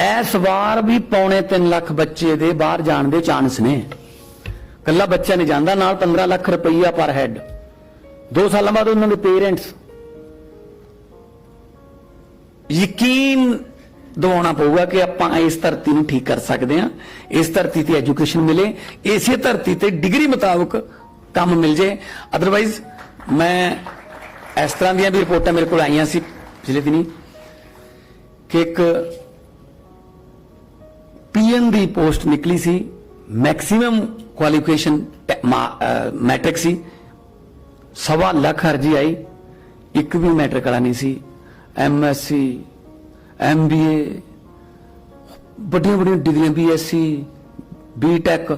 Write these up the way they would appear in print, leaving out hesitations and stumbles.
इस बार भी 2.25 लाख बच्चे दे बाहर जाने दे चांस ने। कला बच्चा नहीं जाता, नाल 15 लाख रुपया पर हैड। 2 साल बाद उन्होंने पेरेंट्स यकीन दिवाना पऊगा कि आपां इस धरती नूं ठीक कर सकते हैं, इस धरती ते एजुकेशन मिले, इसे धरती ते डिग्री मुताबिक काम मिल जाए। अदरवाइज मैं इस तरह दी भी रिपोर्टां मेरे को आईयां सी पिछले दिनी कि एक पीएन दी पोस्ट निकली सी, मैक्सिमम क्वालिफिकेशन मैट्रिक सी, 1.25 लाख अर्जी आई, एक भी मैट्रिक वाला नहीं सी। MSc MBA बड़िया बड़िया डिग्रियां BSc BTech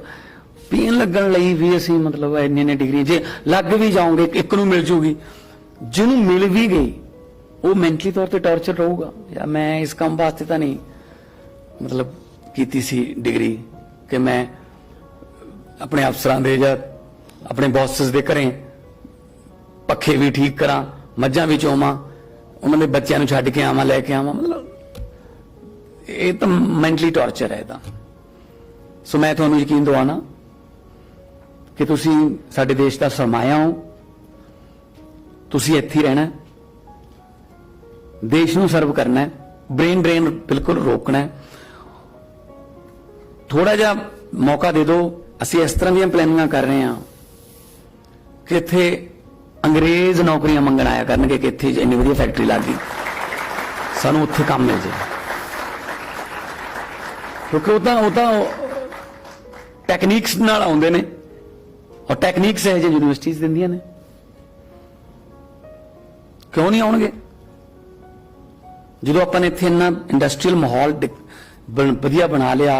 पीएन लगन लई भी असी मतलब इन्नी डिग्रियां जे लग भी जाओगे एक नूं मिल जूगी, जिन्हों मिल भी गई वो मैंटली तौर पर टॉर्चर रहूगा। या मैं इस काम वास्ते तो नहीं मतलब कीती सी डिग्री कि मैं अपने अफसरां दे या अपने बॉसेस दे घरें पखे भी ठीक करा, मझां भी चोवां, उन्होंने बच्चों को छड्ड के आवां, लैके आवां, मतलब ये तो मैंटली टॉर्चर है। सो मैं तुहानूं यकीन दवाना कि तुसीं साडे देश का सरमाया हो, तुसीं इत्थे ही रहना, देश नूं सर्व करना है, ब्रेन ड्रेन बिल्कुल रोकना है। थोड़ा जा मौका दे दो, असीं इस तरह दी प्लानिंग कर रहे हैं कि इत्थे अंग्रेज नौकरियां मंगण आया करनगे कि इत्थे इन्नी वधिया फैक्ट्री लग गई, सानूं उत्थे काम मिल जाए, क्योंकि वो टैक्नीक्स नाल आउंदे ने और टैक्नीक्स है जो यूनिवर्सिटीज़ दिंदियां ने, क्यों नहीं आउणगे? जो आपां ने इत्थे इन्ना इंडस्ट्रीयल माहौल वधिया बना लिया,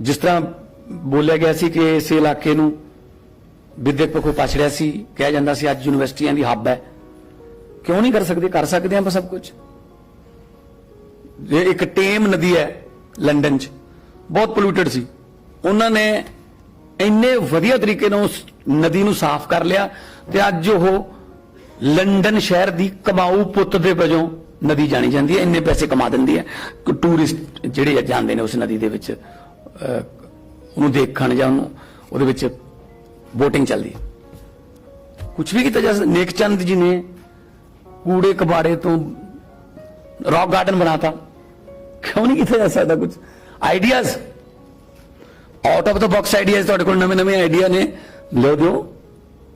जिस तरह बोलिया गया सी कि इस इलाके नूं विद्यक पक्षों पछड़िया सी, कहा जाता सी अज यूनिवर्सिटियां दी हब है, क्यों नहीं कर सकते हैं सब कुछ। एक टेम नदी है लंडन च, बहुत पोल्यूटेड सी, उन्होंने इन्ने वधिया तरीके नाल उस नदी नूं साफ कर लिया ते अज वो लंडन शहर दी कमाऊ पुत दे वजों नदी जानी जाती है, इन्ने पैसे कमा दिंदी है। टूरिस्ट जिहड़े जांदे ने उस नदी दे विच उहनूं देखण जां उहदे विच बोटिंग चलती है। कुछ भी किया जा सकता। नेकचंद जी ने कूड़े कबाड़े तो रॉक गार्डन बनाता, क्यों नहीं किया जा सकता? कुछ ideas out of the box ideas तुहाडे कोल नवे नवे आइडिया ने, लो दो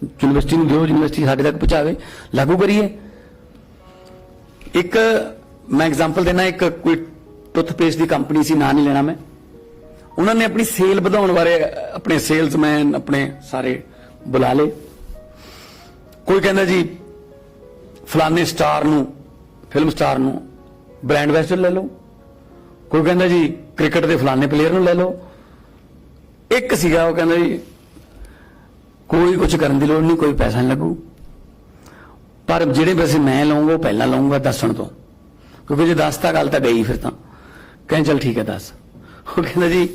यूनिवर्सिटी में, दो यूनिवर्सिटी साडे तक पहुंचावे, लागू करिए। एक मैं एग्जाम्पल देना, एक कोई टूथपेस्ट की कंपनी सी, ना नहीं लेना मैं, उन्होंने अपनी सेल बढ़ाने बारे अपने सेल्समैन अपने सारे बुला ले। कोई कहता जी फलाने स्टार नूं, फिल्म स्टार नूं ब्रांड एंबेसडर ले लो, कोई कहता जी क्रिकेट के फलाने प्लेयर नूं ले लो। एक सीगा वो कहता जी कोई कुछ करने की लोड़ नहीं, कोई पैसा नहीं लगू, पर जिहड़े पैसे मैं लऊंगा वो पहला लऊंगा दसन तो, क्योंकि जो दसता गल तो गई, फिर तो कहें चल ठीक है दस। वो कहता जी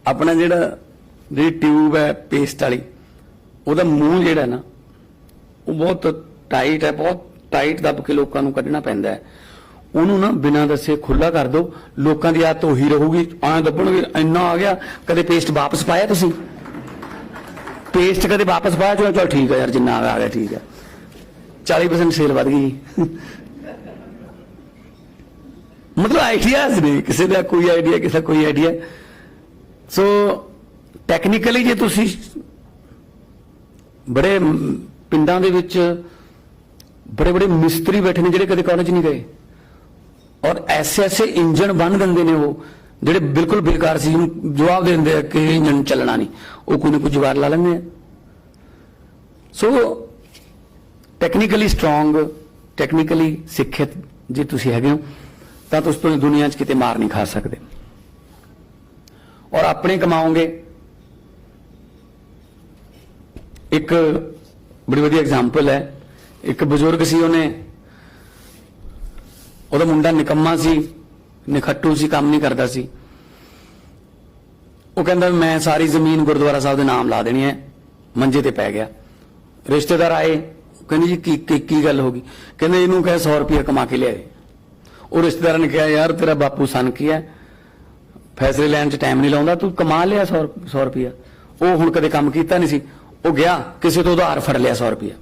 अपना जी ट्यूब है पेस्ट वाली, वह मूँह जिहड़ा ना वो बहुत टाइट है, बहुत टाइट दब के लोगों को कढ़ना पैंदा है, उन्होंने ना बिना दसे खुला कर दो, लोगों की आदत उही रहूगी, आए दबणगे इन्ना आ गया। कदे पेस्ट वापस पाया तुसीं? पेस्ट कदे वापस पाया? चल ठीक है यार, जिन्ना आ गया ठीक है, 40% सेल वध गई। मतलब आइडियाज ने, किसी का कोई आइडिया, किसी कोई आइडिया। सो टैक्नीकली जे तुसीं बड़े पिंडां दे विच बड़े बड़े मिस्त्री बैठे ने जिहड़े कदे कॉलेज नहीं गए, और ऐसे ऐसे इंजन बन देंगे ने वो जिहड़े बिल्कुल बेकार सी, जवाब दे देंगे कि इंजन चलना नहीं, वो कोई ना कोई जुगाड़ ला लेंगे। सो टैक्नीकली स्ट्रोंग, टैक्नीकली सिक्खित जे तुसीं हैगे हो तो तुस तो दुनिया च किते मार नहीं खा सकते, और अपने कमाओगे। एक बड़ी वधिया एग्जाम्पल है, एक बजुर्ग सी, उन्हें ਉਹਦਾ मुंडा निकम्मा सी, निखट्टू सी, काम नहीं करता सी। वो कहता मैं सारी जमीन गुरुद्वारा साहब के नाम ला देनी है, मंजे ते पै गया। रिश्तेदार आए, कहने जी की गल होगी? कहने इनू कहे 100 रुपया कमा के लिया। ਉਹ ਰਿਸ਼ਤੇਦਾਰਾਂ ਨੇ ਕਿਹਾ ਯਾਰ ਤੇਰਾ ਬਾਪੂ ਸਨ ਕੀ ਹੈ, ਫੈਸਲੇ ਲੈਣ 'ਚ ਟਾਈਮ ਨਹੀਂ ਲਾਉਂਦਾ, ਤੂੰ ਕਮਾ ਲਿਆ 100 ਰੁਪਇਆ। ਉਹ ਹੁਣ ਕਦੇ ਕੰਮ ਕੀਤਾ ਨਹੀਂ ਸੀ, ਉਹ ਗਿਆ ਕਿਸੇ ਤੋਂ ਉਧਾਰ ਫੜ ਲਿਆ 100 ਰੁਪਇਆ,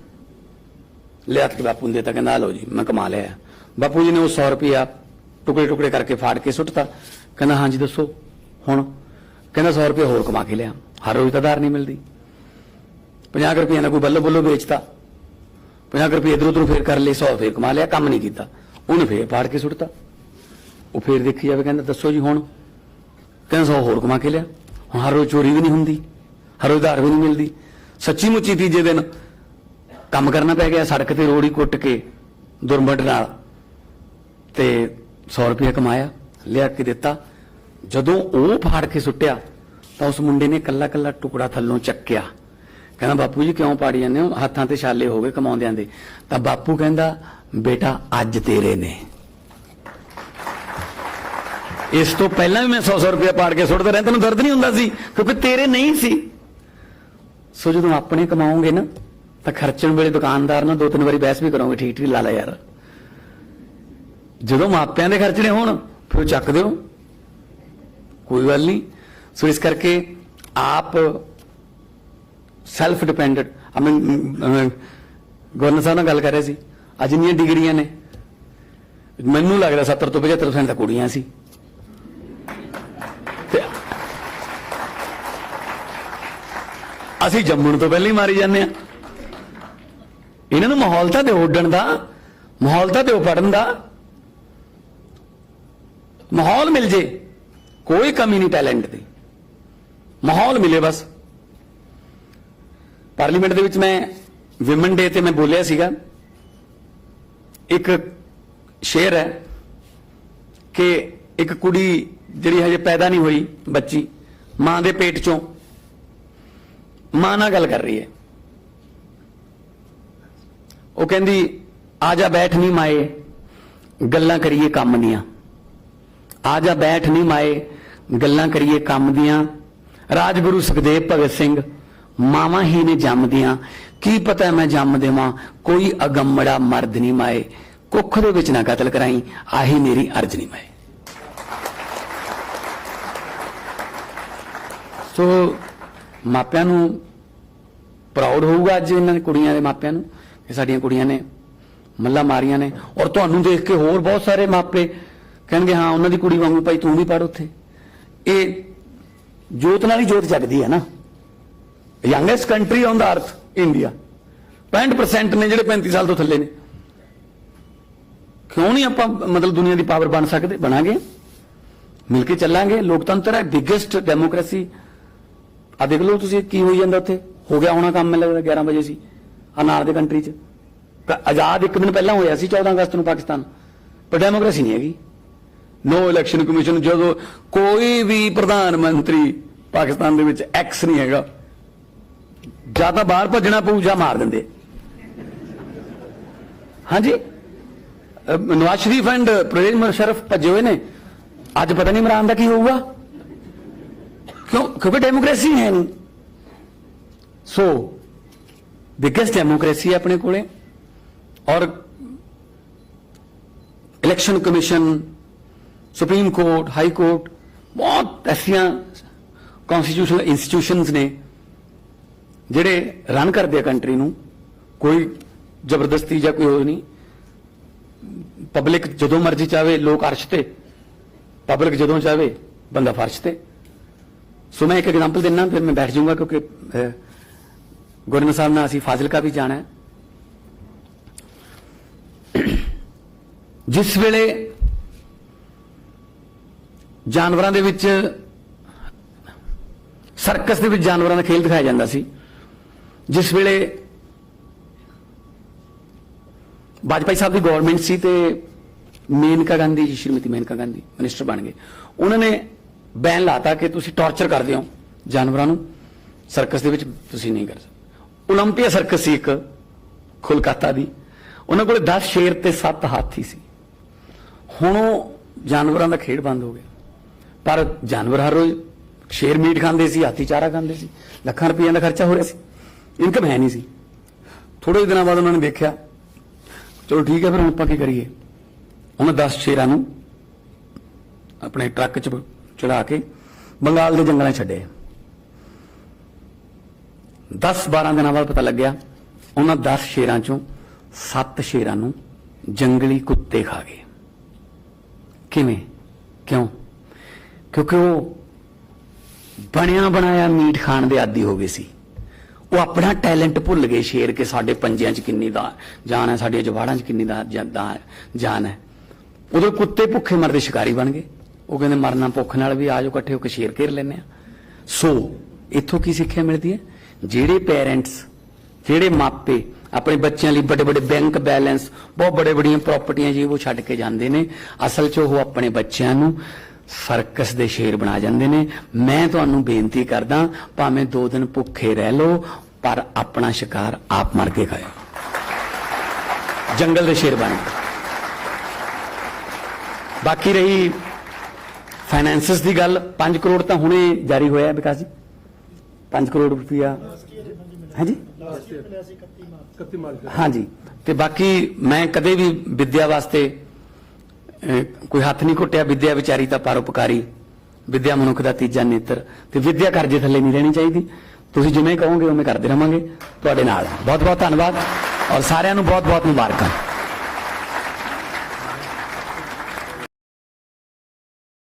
ਲਿਆ ਕੇ ਬਾਪੂ ਨੂੰ ਦੇਤਾ, ਕਹਿੰਦਾ ਲਓ ਜੀ ਮੈਂ ਕਮਾ ਲਿਆ। ਬਾਪੂ ਜੀ ਨੇ ਉਹ 100 ਰੁਪਇਆ ਟੁਕੜੇ ਟੁਕੜੇ ਕਰਕੇ ਫਾੜ ਕੇ ਸੁੱਟਤਾ। ਕਹਿੰਦਾ ਹਾਂਜੀ ਦੱਸੋ ਹੁਣ? ਕਹਿੰਦਾ 100 ਰੁਪਇਆ ਹੋਰ ਕਮਾ ਕੇ ਲਿਆ, ਹਰ ਰੋਜ਼ ਤਾਂ ਉਧਾਰ ਨਹੀਂ ਮਿਲਦੀ। 50 ਰੁਪਏ ਦਾ ਕੋਈ ਬੱਲੋ ਬੱਲੋ ਵੇਚਤਾ, 50 ਰੁਪਏ ਇਧਰ ਉਧਰ ਫੇਰ ਕਰ ਲਏ, 100 ਫੇਰ ਕਮਾ ਲਿਆ, ਕੰਮ ਨਹੀਂ ਕੀਤਾ। ਉਹਨੇ ਫੇਰ ਫਾੜ ਕੇ ਸੁੱਟਤਾ। ਉਹ ਫੇਰ ਦੇਖੀ ਜਾਵੇ, ਕਹਿੰਦਾ ਦੱਸੋ ਜੀ ਹੁਣ? ਕਹਿੰਦਾ 100 ਹੋਰ ਕਮਾ ਕੇ ਲਿਆ, ਹੁਣ ਹਰ ਰੋਜ਼ ਚੋਰੀ ਵੀ ਨਹੀਂ ਹੁੰਦੀ, ਹਰ ਰੋਜ਼ ਉਧਾਰ ਵੀ ਨਹੀਂ ਮਿਲਦੀ। ਸੱਚੀ ਮੁੱਚੀ ਤੀਜੇ ਦਿਨ ਕੰਮ ਕਰਨਾ ਪੈ ਗਿਆ, ਸੜਕ ਤੇ ਰੋੜੀ ਕੁੱਟ ਕੇ ਦੁਰਮਟ ਨਾਲ, ਤੇ 100 ਰੁਪਇਆ ਕਮਾਇਆ, ਲਿਆ ਕੇ ਦਿੱਤਾ। ਜਦੋਂ ਉਹ ਫਾੜ ਕੇ ਸੁੱਟਿਆ ਤਾਂ ਉਸ ਮੁੰਡੇ ਨੇ ਕੱਲਾ ਕੱਲਾ ਟੁਕੜਾ ਥੱਲੋਂ ਚੱਕਿਆ। ਕਹਿੰਦਾ ਬਾਪੂ ਜੀ ਕਿਉਂ ਪਾੜੀ ਜਾਂਦੇ ਹੋ, ਹੱਥਾਂ ਤੇ ਛਾਲੇ ਹੋ ਗਏ ਕਮਾਉਂਦਿਆਂ ਦੇ। ਤਾਂ ਬਾਪੂ ਕਹਿੰਦਾ ਬੇਟਾ ਅੱਜ ਤੇਰੇ ਨੇ, ਇਸ ਤੋਂ ਪਹਿਲਾਂ ਵੀ ਮੈਂ 100 ਰੁਪਇਆ ਪਾੜ ਕੇ ਸੁੱਟਦਾ ਰਿਹਾ, ਤੈਨੂੰ ਦਰਦ ਨਹੀਂ ਹੁੰਦਾ ਸੀ ਕਿਉਂਕਿ ਤੇਰੇ ਨਹੀਂ ਸੀ। ਸੋ ਜਦੋਂ ਆਪਣੇ ਕਮਾਓਗੇ ਨਾ ਤਾਂ ਖਰਚਣ ਵੇਲੇ ਦੁਕਾਨਦਾਰ ਨਾਲ 2-3 ਵਾਰੀ ਬਹਿਸ ਵੀ ਕਰੋਗੇ, ਠੀਕ ਲਾ ਲੈ ਯਾਰ। ਜਦੋਂ ਮਾਪਿਆਂ ਦੇ ਖਰਚਣੇ ਹੋਣ ਫਿਰ ਉਹ ਚੱਕ ਦਿਓ, ਕੋਈ ਗੱਲ ਨਹੀਂ। ਸੋ ਇਸ ਕਰਕੇ ਆਪ ਸੈਲਫ ਡਿਪੈਂਡੈਂਟ। ਗਵਰਨਰ ਸਾਹਿਬ ਨਾਲ ਗੱਲ ਕਰ ਰਹੇ ਸੀ, ਅੱਜ ਇੰਨੀਆਂ ਡਿਗਰੀਆਂ ਨੇ, ਮੈਨੂੰ ਲੱਗਦਾ 70 ਤੋਂ 75% ਤਾਂ ਕੁੜੀਆਂ ਸੀ। ਅਸੀਂ ਜੰਮਣ ਤੋਂ ਪਹਿਲਾਂ ਹੀ ਮਾਰੀ ਜਾਂਦੇ ਆ। ਇਹਨਾਂ ਨੂੰ ਮਾਹੌਲ ਤਾਂ ਦਿਓ ਉੱਡਣ ਦਾ, ਮਾਹੌਲ ਤਾਂ ਦਿਓ ਪੜਨ ਦਾ, ਮਾਹੌਲ ਮਿਲ ਜੇ, ਕੋਈ ਕਮੀ ਨਹੀਂ ਟੈਲੈਂਟ ਦੀ, ਮਾਹੌਲ ਮਿਲੇ ਬਸ। ਪਾਰਲੀਮੈਂਟ ਦੇ ਵਿੱਚ ਮੈਂ ਵਿਮਨ ਡੇ ਤੇ ਮੈਂ ਬੋਲਿਆ ਸੀਗਾ, ਇੱਕ ਸ਼ੇਰ ਹੈ ਕਿ ਇੱਕ ਕੁੜੀ ਜਿਹੜੀ ਹਜੇ ਪੈਦਾ ਨਹੀਂ ਹੋਈ ਬੱਚੀ, ਮਾਂ ਦੇ ਪੇਟ ਚੋਂ, ਮਾਂ ਨਾਲ ਗੱਲ ਕਰ ਰਹੀ ਹੈ। ਉਹ ਕਹਿੰਦੀ ਆ ਜਾ ਬੈਠ ਨਹੀਂ ਮਾਏ ਗੱਲਾਂ ਕਰੀਏ ਕੰਮ ਦੀਆਂ, ਆ ਜਾ ਬੈਠ ਨਹੀਂ ਮਾਏ ਗੱਲਾਂ ਕਰੀਏ ਕੰਮ ਦੀਆਂ, ਰਾਜਗੁਰੂ ਸੁਖਦੇਵ ਭਗਤ ਸਿੰਘ ਮਾਵਾਂ ਹੀ ਨੇ ਜੰਮਦੀਆਂ, ਕੀ ਪਤਾ ਮੈਂ ਜੰਮ ਦੇਵਾਂ ਕੋਈ ਅਗੰਮੜਾ ਮਰਦ ਨਹੀਂ ਮਾਏ, ਕੁੱਖ ਦੇ ਵਿੱਚ ਨਾ ਕਤਲ ਕਰਾਈ ਆਹੀ ਮੇਰੀ ਅਰਜ਼ ਨਹੀਂ ਮਾਏ। ਸੋ ਮਾਪਿਆਂ ਨੂੰ ਪ੍ਰਾਊਡ ਹੋਊਗਾ ਅੱਜ ਇਹਨਾਂ ਕੁੜੀਆਂ ਦੇ ਮਾਪਿਆਂ ਨੂੰ ਕਿ ਸਾਡੀਆਂ ਕੁੜੀਆਂ ਨੇ ਮੱਲਾ ਮਾਰੀਆਂ ਨੇ। ਔਰ ਤੁਹਾਨੂੰ ਦੇਖ ਕੇ ਹੋਰ ਬਹੁਤ ਸਾਰੇ ਮਾਪੇ ਕਹਿਣਗੇ ਹਾਂ ਉਹਨਾਂ ਦੀ ਕੁੜੀ ਵਾਂਗੂ ਭਾਈ ਤੂੰ ਵੀ ਪੜ੍ਹ ਉੱਥੇ। ਇਹ ਜੋਤ ਨਾਲ ਹੀ ਜੋਤ ਜਗਦੀ ਹੈ ਨਾ। ਯੰਗੈਸਟ ਕੰਟਰੀ ਔਨ ਦਾ ਅਰਥ ਇੰਡੀਆ, 65% ਨੇ ਜਿਹੜੇ 35 ਸਾਲ ਤੋਂ ਥੱਲੇ ਨੇ। ਕਿਉਂ ਨਹੀਂ ਆਪਾਂ ਮਤਲਬ ਦੁਨੀਆ ਦੀ ਪਾਵਰ ਬਣ ਸਕਦੇ? ਬਣਾਂਗੇ, ਮਿਲ ਕੇ ਚੱਲਾਂਗੇ। ਲੋਕਤੰਤਰ ਹੈ, ਬਿਗੇਸਟ ਡੈਮੋਕ੍ਰੇਸੀ। ਆ ਦੇਖ ਲਓ ਤੁਸੀਂ ਕੀ ਹੋਈ ਜਾਂਦਾ ਉੱਥੇ। ਹੋ ਗਿਆ ਹੋਣਾ ਕੰਮ, ਮੈਨੂੰ ਲੱਗਦਾ 11 ਵਜੇ ਸੀ ਆ ਨਾਲ ਦੇ ਕੰਟਰੀ 'ਚ। ਆਜ਼ਾਦ ਇੱਕ ਦਿਨ ਪਹਿਲਾਂ ਹੋਇਆ ਸੀ 14 ਅਗਸਤ ਨੂੰ ਪਾਕਿਸਤਾਨ, ਪਰ ਡੈਮੋਕ੍ਰੇਸੀ ਨਹੀਂ ਹੈਗੀ। ਨੋ ਇਲੈਕਸ਼ਨ ਕਮਿਸ਼ਨ, ਜਦੋਂ ਕੋਈ ਵੀ ਪ੍ਰਧਾਨ ਮੰਤਰੀ ਪਾਕਿਸਤਾਨ ਦੇ ਵਿੱਚ ਐਕਸ ਨਹੀਂ ਹੈਗਾ, ਜਾਂ ਤਾਂ ਬਾਹਰ ਭੱਜਣਾ ਪਊ ਜਾਂ ਮਾਰ ਦਿੰਦੇ। ਹਾਂਜੀ, ਨਵਾਜ਼ ਸ਼ਰੀਫ ਐਂਡ ਪਰਵੇਜ਼ ਮੁਸ਼ਰਫ ਭੱਜੇ ਹੋਏ ਨੇ। ਅੱਜ ਪਤਾ ਨਹੀਂ ਇਮਰਾਨ ਦਾ ਕੀ ਹੋਊਗਾ, ਕਿਉਂਕਿ ਡੈਮੋਕ੍ਰੇਸੀ ਹੈ ਨਹੀਂ। ਸੋ ਬਿਗੇਸਟ ਡੈਮੋਕ੍ਰੇਸੀ ਹੈ ਆਪਣੇ ਕੋਲੇ। ਔਰ election commission, supreme court, high court, ਬਹੁਤ ਐਸੀਆਂ ਕੌਨਸਟੀਟਿਊਸ਼ਨਲ ਇੰਸਟੀਟਿਊਸ਼ਨਸ ਨੇ ਜਿਹੜੇ ਰਨ ਕਰਦੇ ਆ ਕੰਟਰੀ ਨੂੰ। ਕੋਈ ਜ਼ਬਰਦਸਤੀ ਜਾਂ ਕੋਈ ਹੋਰ ਨਹੀਂ। ਪਬਲਿਕ ਜਦੋਂ ਮਰਜ਼ੀ ਚਾਹੇ ਲੋਕ ਅਰਸ਼ ਤੇ, ਪਬਲਿਕ ਜਦੋਂ ਚਾਹੇ ਬੰਦਾ ਫਰਸ਼ ਤੇ। ਸੋ ਮੈਂ ਇੱਕ ਐਗਜ਼ਾਮਪਲ ਦਿੰਦਾ ਫਿਰ ਮੈਂ ਬੈਠ ਜਾਊਂਗਾ, ਕਿਉਂਕਿ ਗਵਰਨਰ ਸਾਹਿਬ ਨਾਲ ਅਸੀਂ ਫਾਜ਼ਿਲਕਾ ਵੀ ਜਾਣਾ ਹੈ। ਜਿਸ ਵੇਲੇ ਜਾਨਵਰਾਂ ਦੇ ਵਿੱਚ, ਸਰਕਸ ਦੇ ਵਿੱਚ ਜਾਨਵਰਾਂ ਦਾ ਖੇਲ ਦਿਖਾਇਆ ਜਾਂਦਾ ਸੀ, ਜਿਸ ਵੇਲੇ ਵਾਜਪਾਈ ਸਾਹਿਬ ਦੀ ਗਵਰਨਮੈਂਟ ਸੀ ਤੇ ਮੇਨਕਾ ਗਾਂਧੀ ਜੀ, ਸ਼੍ਰੀਮਤੀ ਮੇਨਕਾ ਗਾਂਧੀ ਮਿਨਿਸਟਰ ਬਣ ਗਏ। ਉਹਨਾਂ ਨੇ ਬੈਨ ਲਾਤਾ ਕਿ ਤੁਸੀਂ ਟਾਰਚਰ ਕਰਦੇ ਹੋ ਜਾਨਵਰਾਂ ਨੂੰ, ਸਰਕਸ ਦੇ ਵਿੱਚ ਤੁਸੀਂ ਨਹੀਂ ਕਰ ਸਕਦੇ। ਓਲੰਪੀਆ ਸਰਕਸ ਸੀ ਇੱਕ ਕੋਲਕਾਤਾ ਦੀ, ਉਹਨਾਂ ਕੋਲ 10 ਸ਼ੇਰ ਤੇ 7 ਹਾਥੀ ਸੀ। ਹੁਣ ਉਹ ਜਾਨਵਰਾਂ ਦਾ ਖੇਡ ਬੰਦ ਹੋ ਗਿਆ, ਪਰ ਜਾਨਵਰ ਹਰ ਰੋਜ਼ ਸ਼ੇਰ ਮੀਟ ਖਾਂਦੇ ਸੀ, ਹਾਥੀ ਚਾਰਾ ਖਾਂਦੇ ਸੀ, ਲੱਖਾਂ ਰੁਪਈਆਂ ਦਾ ਖਰਚਾ ਹੋ ਰਿਹਾ ਸੀ, ਇਨਕਮ ਹੈ ਨਹੀਂ ਸੀ। ਥੋੜੇ ਦਿਨਾਂ ਬਾਅਦ ਉਹਨਾਂ ਨੇ ਦੇਖਿਆ ਚਲੋ ਠੀਕ ਹੈ ਫਿਰ ਹੁਣ ਆਪਾਂ ਕੀ ਕਰੀਏ, ਉਹਨਾਂ 10 ਸ਼ੇਰਾਂ ਨੂੰ ਆਪਣੇ ਟਰੱਕ 'ਚ ਚੜਾ ਕੇ ਬੰਗਾਲ ਦੇ ਜੰਗਲਾਂ 'ਚ ਛੱਡੇ। 10-12 ਦਿਨਾਂ ਬਾਅਦ ਪਤਾ ਲੱਗਿਆ ਉਹਨਾਂ 10 ਸ਼ੇਰਾਂ 'ਚੋਂ 7 ਸ਼ੇਰਾਂ ਨੂੰ ਜੰਗਲੀ ਕੁੱਤੇ ਖਾ ਗਏ। ਕਿਵੇਂ? ਕਿਉਂ? ਕਿਉਂਕਿ ਉਹ ਬਣਿਆ ਬਣਾਇਆ ਮੀਟ ਖਾਣ ਦੇ ਆਦੀ ਹੋ ਗਏ ਸੀ। ਉਹ ਆਪਣਾ ਟੈਲੈਂਟ ਭੁੱਲ ਗਏ ਸ਼ੇਰ ਕੇ ਸਾਡੇ ਪੰਜਿਆਂ 'ਚ ਕਿੰਨੀ ਦਾ ਜਾਨ ਹੈ, ਸਾਡੀਆਂ ਜਵਾੜਾਂ 'ਚ ਕਿੰਨੀ ਦਾ ਜਾਨ ਹੈ। ਉਦੋਂ ਕੁੱਤੇ ਭੁੱਖੇ ਮਰਦੇ ਸ਼ਿਕਾਰੀ ਬਣ ਗਏ। ਉਹ ਕਹਿੰਦੇ ਮਰਨਾ ਭੁੱਖ ਨਾਲ ਵੀ, ਆਜੋ ਇਕੱਠੇ ਹੋ ਕੇ ਸ਼ੇਰ ਘੇਰ ਲੈਂਦੇ ਆ। ਸੋ ਇੱਥੋਂ ਕੀ ਸਿੱਖਿਆ ਮਿਲਦੀ ਹੈ? ਜਿਹੜੇ ਪੇਰੈਂਟਸ, ਜਿਹੜੇ ਮਾਪੇ ਆਪਣੇ ਬੱਚਿਆਂ ਲਈ ਵੱਡੇ ਵੱਡੇ ਬੈਂਕ ਬੈਲੈਂਸ, ਬਹੁਤ ਬੜੀਆਂ ਪ੍ਰਾਪਰਟੀਆਂ ਜੀ ਉਹ ਛੱਡ ਕੇ ਜਾਂਦੇ ਨੇ, ਅਸਲ 'ਚ ਉਹ ਆਪਣੇ ਬੱਚਿਆਂ ਨੂੰ ਸਰਕਸ ਦੇ ਸ਼ੇਰ ਬਣਾ ਜਾਂਦੇ ਨੇ। ਮੈਂ ਤੁਹਾਨੂੰ ਬੇਨਤੀ ਕਰਦਾ, ਭਾਵੇਂ 2 ਦਿਨ ਭੁੱਖੇ ਰਹਿ ਲਓ, ਪਰ ਆਪਣਾ ਸ਼ਿਕਾਰ ਆਪ ਮਰ ਕੇ ਖਾਓ, ਜੰਗਲ ਦੇ ਸ਼ੇਰ ਬਣ ਕੇ। ਬਾਕੀ ਰਹੀ ਫਾਈਨੈਂਸਿਸ ਦੀ ਗੱਲ, 5 ਕਰੋੜ ਤਾਂ ਹੁਣੇ ਜਾਰੀ ਹੋਇਆ ਵਿਕਾਸ ਜੀ, 5 ਕਰੋੜ ਰੁਪਇਆ ਹੈ ਜੀ। ਹਾਂਜੀ, ਤੇ ਬਾਕੀ ਮੈਂ ਕਦੇ ਵੀ ਵਿਦਿਆ ਵਾਸਤੇ ਕੋਈ ਹੱਥ ਨਹੀਂ ਘੁੱਟਿਆ। ਵਿਦਿਆ ਵਿਚਾਰੀ ਤਾਂ ਪਰਉਪਕਾਰੀ, ਵਿਦਿਆ ਮਨੁੱਖ ਦਾ ਤੀਜਾ ਨੇਤਰ, ਤੇ ਵਿਦਿਆ ਕਰਜ਼ੇ ਥੱਲੇ ਨਹੀਂ ਰਹਿਣੀ ਚਾਹੀਦੀ। ਤੁਸੀਂ ਜਿਵੇਂ ਕਹੋਗੇ ਉਵੇਂ ਕਰਦੇ ਰਹਾਂਗੇ ਤੁਹਾਡੇ ਨਾਲ। ਬਹੁਤ ਬਹੁਤ ਧੰਨਵਾਦ ਔਰ ਸਾਰਿਆਂ ਨੂੰ ਬਹੁਤ ਬਹੁਤ ਮੁਬਾਰਕਾਂ।